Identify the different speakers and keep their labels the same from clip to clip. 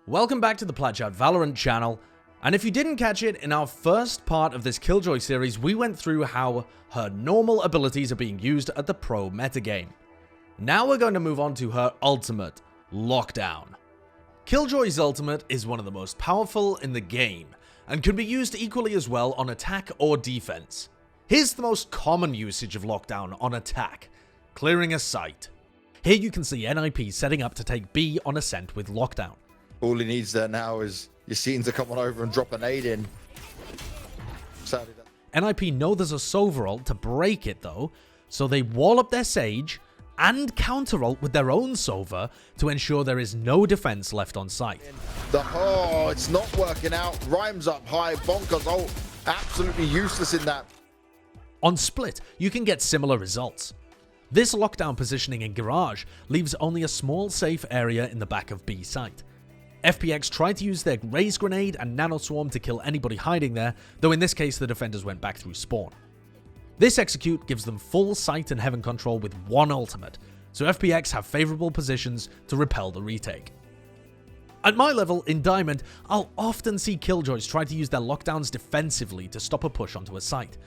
Speaker 1: Welcome back to the Plat Valorant channel, and if you didn't catch it, in our first part of this Killjoy series, we went through how her normal abilities are being used at the pro metagame. Now we're going to move on to her ultimate, Lockdown. Killjoy's ultimate is one of the most powerful in the game, and can be used equally as well on attack or defense. Here's the most common usage of Lockdown on attack, clearing a site. Here you can see NIP setting up to take B on Ascent with Lockdown.
Speaker 2: All he needs there now is your scene to come on over and drop an aid in. Sadly,
Speaker 1: NIP know there's a Sova ult to break it though, so they wall up their Sage and counter ult with their own Sova to ensure there is no defense left on site.
Speaker 2: it's not working out. Rhymes up high, Bonkers ult, absolutely useless in that.
Speaker 1: On Split, you can get similar results. This lockdown positioning in Garage leaves only a small safe area in the back of B site. FPX tried to use their Raise Grenade and Nano Swarm to kill anybody hiding there, though in this case the defenders went back through spawn. This execute gives them full sight and heaven control with one ultimate, so FPX have favourable positions to repel the retake. At my level, in Diamond, I'll often see Killjoys try to use their lockdowns defensively to stop a push onto a site.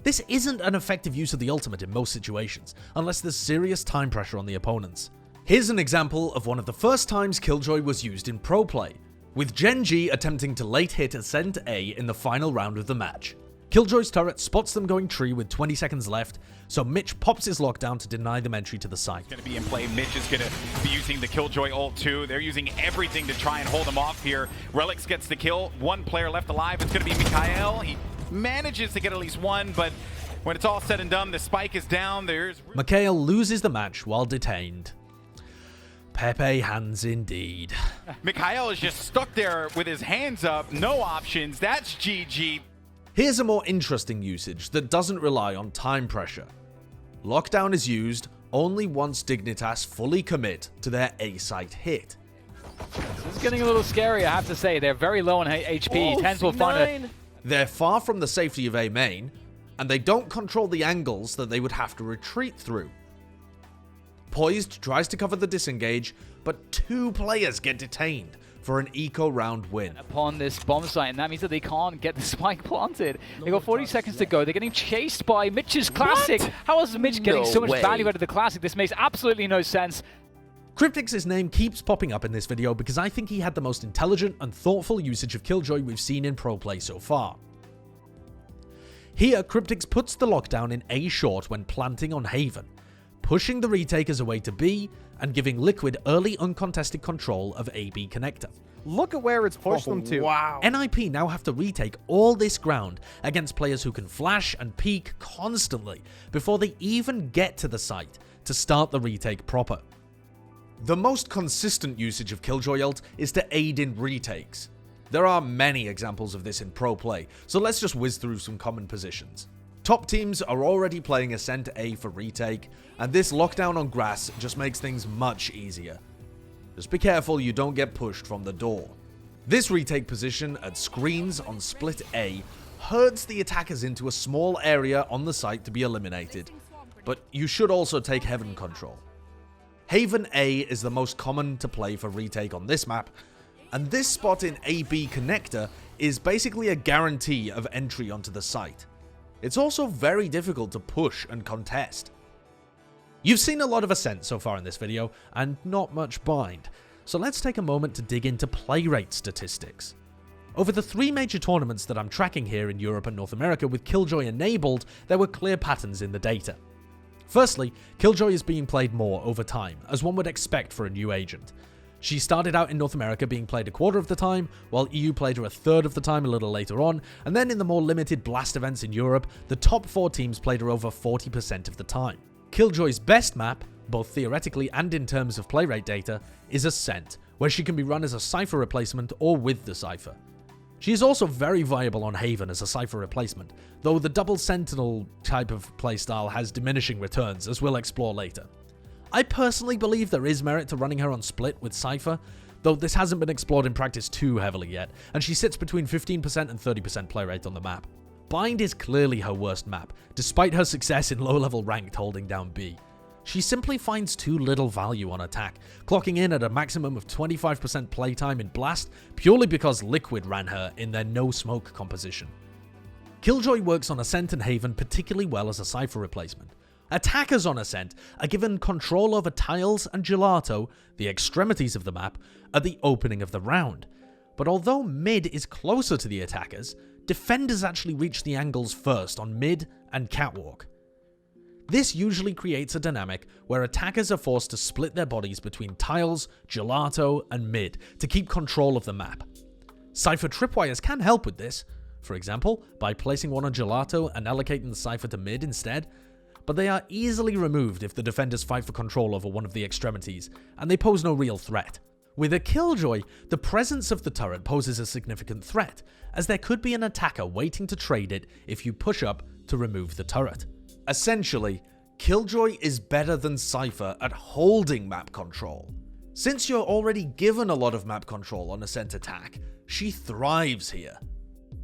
Speaker 1: This isn't an effective use of the ultimate in most situations, unless there's serious time pressure on the opponents. Here's an example of one of the first times Killjoy was used in pro play, with Gen.G attempting to late hit Ascent A in the final round of the match. Killjoy's turret spots them going tree with 20 seconds left, so Mitch pops his lockdown to deny them entry to the site.
Speaker 3: Going to be in play. Mitch is going to be using the Killjoy ult too. They're using everything to try and hold him off here. Relics gets the kill. One player left alive. It's going to be Mikhail. He manages to get at least one, but when it's all said and done, the spike is down.
Speaker 1: Mikhail loses the match while detained. Pepe hands indeed.
Speaker 3: Mikhail is just stuck there with his hands up, no options. That's GG.
Speaker 1: Here's a more interesting usage that doesn't rely on time pressure. Lockdown is used only once Dignitas fully commit to their A site hit.
Speaker 4: This is getting a little scary, I have to say. They're very low on HP. Tens will find
Speaker 1: They're far from the safety of A main, and they don't control the angles that they would have to retreat through. Poised tries to cover the disengage, but two players get detained for an eco round win.
Speaker 4: Upon this bomb site, and that means that they can't get the spike planted. They got 40 seconds to go. They're getting chased by Mitch's Classic.
Speaker 5: What?
Speaker 4: How is Mitch getting so much
Speaker 5: way.
Speaker 4: value out of the Classic? This makes absolutely no sense.
Speaker 1: Cryptix's name keeps popping up in this video because I think he had the most intelligent and thoughtful usage of Killjoy we've seen in pro play so far. Here, Cryptix puts the lockdown in A short when planting on Haven, pushing the retakers away to B and giving Liquid early uncontested control of AB connector.
Speaker 5: Look at where it's pushed them to.
Speaker 2: Wow.
Speaker 1: NIP now have to retake all this ground against players who can flash and peek constantly before they even get to the site to start the retake proper. The most consistent usage of Killjoy ult is to aid in retakes. There are many examples of this in pro play, so let's just whiz through some common positions. Top teams are already playing Ascent A for retake, and this lockdown on grass just makes things much easier. Just be careful you don't get pushed from the door. This retake position at screens on Split A herds the attackers into a small area on the site to be eliminated, but you should also take Heaven control. Haven A is the most common to play for retake on this map, and this spot in AB connector is basically a guarantee of entry onto the site. It's also very difficult to push and contest. You've seen a lot of Ascent so far in this video, and not much bind, so let's take a moment to dig into play rate statistics. Over the 3 major tournaments that I'm tracking here in Europe and North America with Killjoy enabled, there were clear patterns in the data. Firstly, Killjoy is being played more over time, as one would expect for a new agent. She started out in North America being played a quarter of the time, while EU played her a third of the time a little later on, and then in the more limited Blast events in Europe, the top 4 teams played her over 40% of the time. Killjoy's best map, both theoretically and in terms of play rate data, is Ascent, where she can be run as a Cypher replacement or with the Cypher. She is also very viable on Haven as a Cypher replacement, though the double sentinel type of playstyle has diminishing returns, as we'll explore later. I personally believe there is merit to running her on Split with Cypher, though this hasn't been explored in practice too heavily yet, and she sits between 15% and 30% play rate on the map. Bind is clearly her worst map, despite her success in low-level ranked holding down B. She simply finds too little value on attack, clocking in at a maximum of 25% playtime in Blast purely because Liquid ran her in their no-smoke composition. Killjoy works on Ascent and Haven particularly well as a Cypher replacement. Attackers on Ascent are given control over tiles and gelato, the extremities of the map, at the opening of the round. But although mid is closer to the attackers, defenders actually reach the angles first on mid and catwalk. This usually creates a dynamic where attackers are forced to split their bodies between tiles, gelato, and mid to keep control of the map. Cypher tripwires can help with this, for example, by placing one on gelato and allocating the Cypher to mid instead, but they are easily removed if the defenders fight for control over one of the extremities, and they pose no real threat. With a Killjoy, the presence of the turret poses a significant threat, as there could be an attacker waiting to trade it if you push up to remove the turret. Essentially, Killjoy is better than Cypher at holding map control. Since you're already given a lot of map control on Ascent attack, she thrives here.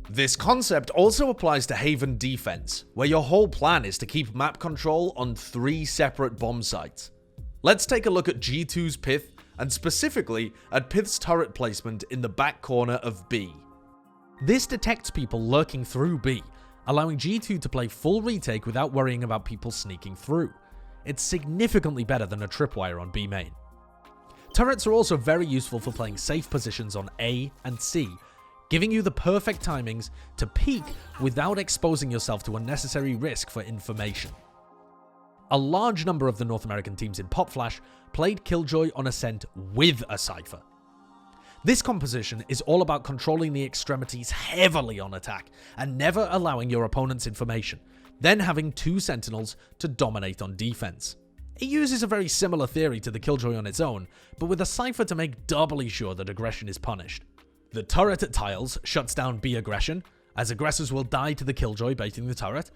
Speaker 1: This concept also applies to Haven defense, where your whole plan is to keep map control on 3 separate bomb sites. Let's take a look at G2's Pith, and specifically at Pith's turret placement in the back corner of B. This detects people lurking through B, allowing G2 to play full retake without worrying about people sneaking through. It's significantly better than a tripwire on B main. Turrets are also very useful for playing safe positions on A and C, giving you the perfect timings to peek without exposing yourself to unnecessary risk for information. A large number of the North American teams in Pop Flash played Killjoy on Ascent with a Cypher. This composition is all about controlling the extremities heavily on attack and never allowing your opponent's information, then having 2 sentinels to dominate on defense. It uses a very similar theory to the Killjoy on its own, but with a Cypher to make doubly sure that aggression is punished. The turret at tiles shuts down B aggression, as aggressors will die to the Killjoy baiting the turret,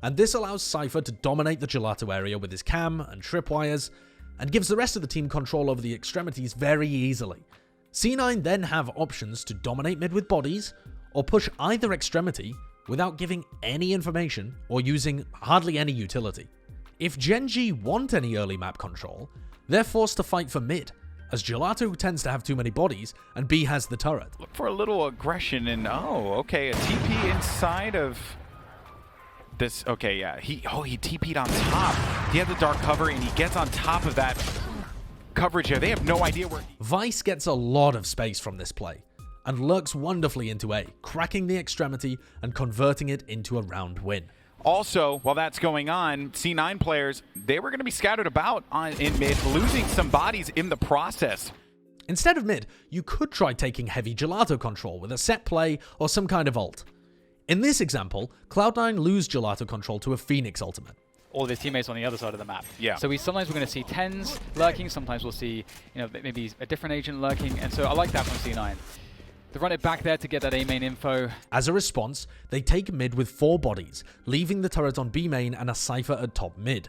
Speaker 1: and this allows Cypher to dominate the gelato area with his cam and tripwires, and gives the rest of the team control over the extremities very easily. C9 then have options to dominate mid with bodies, or push either extremity without giving any information or using hardly any utility. If Gen.G want any early map control, they're forced to fight for mid, as Gelato tends to have too many bodies and B has the turret.
Speaker 3: Look for a little aggression and oh, okay, a TP inside of this. Okay, yeah, he TP'd on top. He had the dark cover and he gets on top of that coverage here. They have no idea where
Speaker 1: Vice gets a lot of space from this play and lurks wonderfully into A, cracking the extremity and converting it into a round win.
Speaker 3: Also, while that's going on, C9 players, they were going to be scattered about in mid, losing some bodies in the process.
Speaker 1: Instead of mid, you could try taking heavy gelato control with a set play or some kind of ult. In this example, Cloud9 lose gelato control to a Phoenix ultimate.
Speaker 4: All of his teammates on the other side of the map.
Speaker 3: Yeah.
Speaker 4: So sometimes we're going to see 10s lurking, sometimes we'll see, maybe a different agent lurking, and so I like that from C9. They run it back there to get that A main info.
Speaker 1: As a response, they take mid with 4 bodies, leaving the turret on B main and a Cypher at top mid.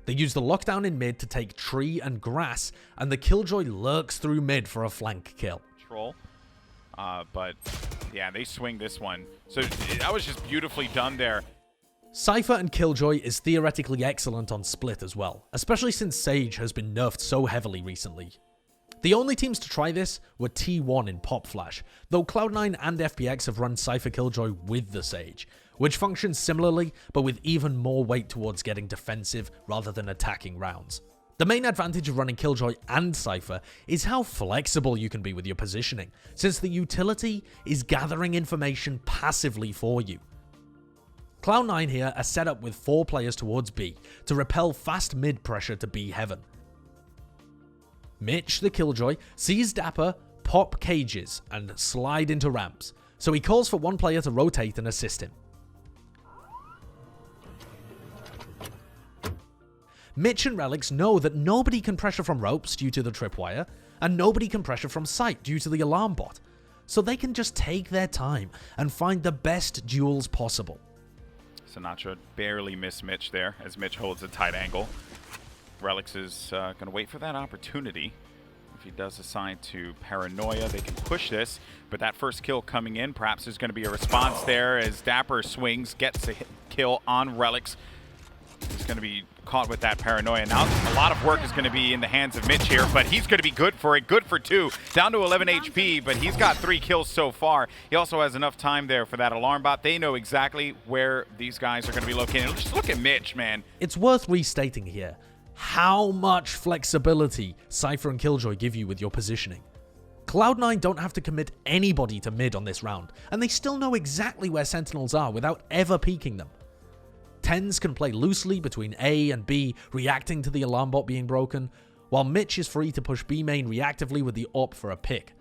Speaker 1: They use the lockdown in mid to take tree and grass, and the Killjoy lurks through mid for a flank kill.
Speaker 3: Troll. But yeah, they swing this one. So that was just beautifully done there.
Speaker 1: Cypher and Killjoy is theoretically excellent on split as well, especially since Sage has been nerfed so heavily recently. The only teams to try this were T1 in Pop Flash, though Cloud9 and FPX have run Cypher Killjoy with the Sage, which functions similarly but with even more weight towards getting defensive rather than attacking rounds. The main advantage of running Killjoy and Cypher is how flexible you can be with your positioning, since the utility is gathering information passively for you. Cloud9 here are set up with 4 players towards B to repel fast mid pressure to B heaven. Mitch, the Killjoy, sees Dapper pop cages and slide into ramps, so he calls for one player to rotate and assist him. Mitch and Relics know that nobody can pressure from ropes due to the tripwire, and nobody can pressure from sight due to the alarm bot, so they can just take their time and find the best duels possible.
Speaker 3: Sinatra barely missed Mitch there as Mitch holds a tight angle. Relics is going to wait for that opportunity. He does assign to Paranoia. They can push this, but that first kill coming in, perhaps there's going to be a response there as Dapper swings, gets a kill on Relics. He's going to be caught with that Paranoia. Now a lot of work is going to be in the hands of Mitch here, but he's going to be good for it. Good for 2. Down to 11 HP, but he's got 3 kills so far. He also has enough time there for that alarm bot. They know exactly where these guys are going to be located. Just look at Mitch, man.
Speaker 1: It's worth restating here how much flexibility Cypher and Killjoy give you with your positioning. Cloud9 don't have to commit anybody to mid on this round, and they still know exactly where Sentinels are without ever peeking them. TenZ can play loosely between A and B, reacting to the alarm bot being broken, while Mitch is free to push B main reactively with the AWP for a pick.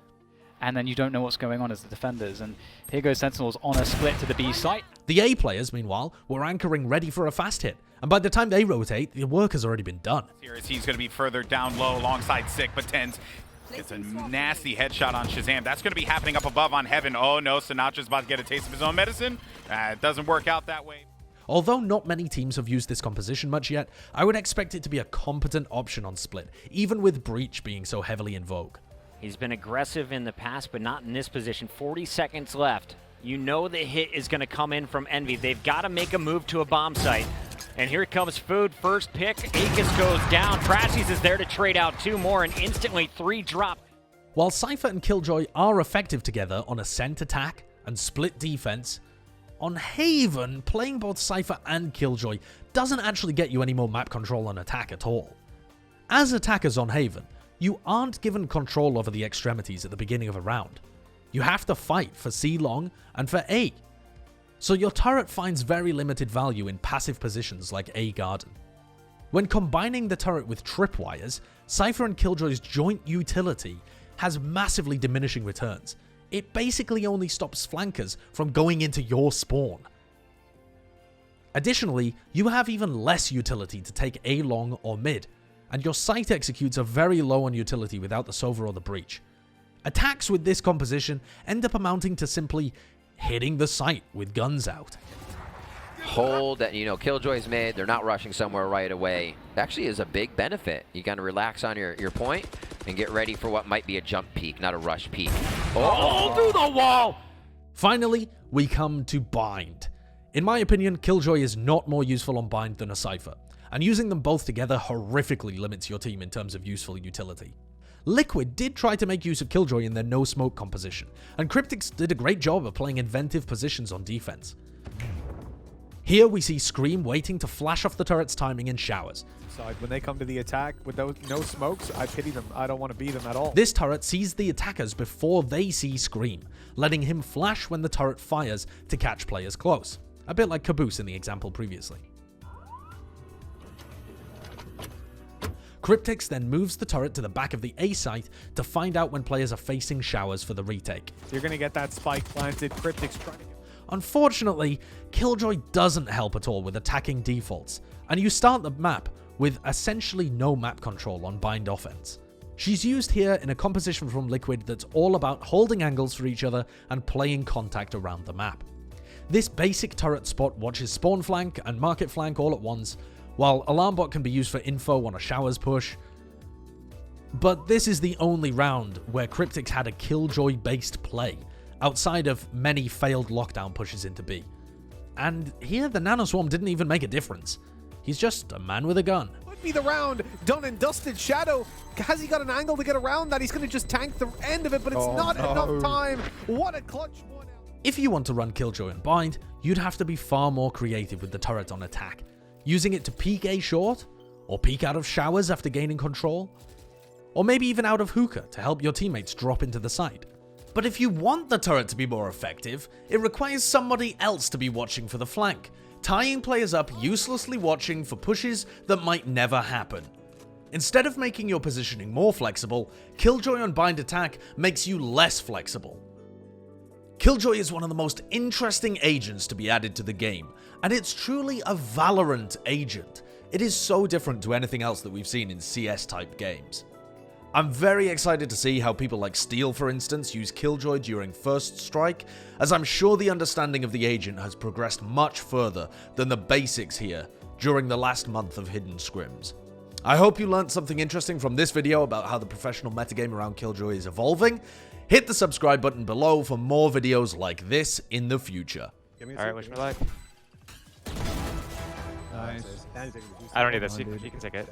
Speaker 4: And then you don't know what's going on as the defenders, and here goes Sentinels on a split to the B site.
Speaker 1: The A players, meanwhile, were anchoring ready for a fast hit, and by the time they rotate, the work has already been done.
Speaker 3: Here as he's going to be further down low alongside Sick, but TenZ gets a nasty headshot on Shazam. That's going to be happening up above on Heaven. Oh no, Sinatra's about to get a taste of his own medicine. It doesn't work out that way.
Speaker 1: Although not many teams have used this composition much yet, I would expect it to be a competent option on Split, even with Breach being so heavily in vogue.
Speaker 6: He's been aggressive in the past, but not in this position. 40 seconds left. You know the hit is going to come in from Envy. They've got to make a move to a bomb site. And here comes Food, first pick. Aegis goes down. Crashies is there to trade out 2 more, and instantly 3 drop.
Speaker 1: While Cypher and Killjoy are effective together on Ascent attack and Split defense, on Haven, playing both Cypher and Killjoy doesn't actually get you any more map control on attack at all. As attackers on Haven, you aren't given control over the extremities at the beginning of a round. You have to fight for C long and for A. So your turret finds very limited value in passive positions like A Garden. When combining the turret with tripwires, Cypher and Killjoy's joint utility has massively diminishing returns. It basically only stops flankers from going into your spawn. Additionally, you have even less utility to take A long or mid, and your site executes are very low on utility without the Sova or the Breach. Attacks with this composition end up amounting to simply hitting the site with guns out.
Speaker 7: Hold that, Killjoy's mid, they're not rushing somewhere right away. It actually is a big benefit. You gotta relax on your point and get ready for what might be a jump peak, not a rush peak. Oh, through the wall!
Speaker 1: Finally, we come to Bind. In my opinion, Killjoy is not more useful on Bind than a Cypher, and using them both together horrifically limits your team in terms of useful utility. Liquid did try to make use of Killjoy in their no smoke composition, and Cryptix did a great job of playing inventive positions on defense. Here we see Scream waiting to flash off the turret's timing in showers.
Speaker 5: When they come to the attack with those no smokes, I pity them. I don't want to be them at all.
Speaker 1: This turret sees the attackers before they see Scream, letting him flash when the turret fires to catch players close. A bit like Caboose in the example previously. Cryptix then moves the turret to the back of the A site to find out when players are facing showers for the retake.
Speaker 5: You're going to get that spike planted. Cryptix trying to...
Speaker 1: Unfortunately, Killjoy doesn't help at all with attacking defaults, and you start the map with essentially no map control on Bind offense. She's used here in a composition from Liquid that's all about holding angles for each other and playing contact around the map. This basic turret spot watches spawn flank and market flank all at once, while alarm bot can be used for info on a showers push. But this is the only round where Cryptix had a Killjoy based play, outside of many failed lockdown pushes into B. And here the nanoswarm didn't even make a difference. He's just a man with a gun.
Speaker 5: Could be the round done and dusted. Shadow, has he got an angle to get around that? He's going to just tank the end of it, but it's not enough time. What a clutch one.
Speaker 1: If you want to run Killjoy and Bind, you'd have to be far more creative with the turret on attack, using it to peek A short, or peek out of showers after gaining control, or maybe even out of hookah to help your teammates drop into the site. But if you want the turret to be more effective, it requires somebody else to be watching for the flank, tying players up uselessly watching for pushes that might never happen. Instead of making your positioning more flexible, Killjoy on Bind attack makes you less flexible. Killjoy is one of the most interesting agents to be added to the game, and it's truly a Valorant agent. It is so different to anything else that we've seen in CS-type games. I'm very excited to see how people like Steel, for instance, use Killjoy during First Strike, as I'm sure the understanding of the agent has progressed much further than the basics here during the last month of Hidden Scrims. I hope you learned something interesting from this video about how the professional metagame around Killjoy is evolving. Hit the subscribe button below for more videos like this in the future.
Speaker 8: Alright, wish me luck.
Speaker 5: Nice.
Speaker 8: I don't need this, you can take it.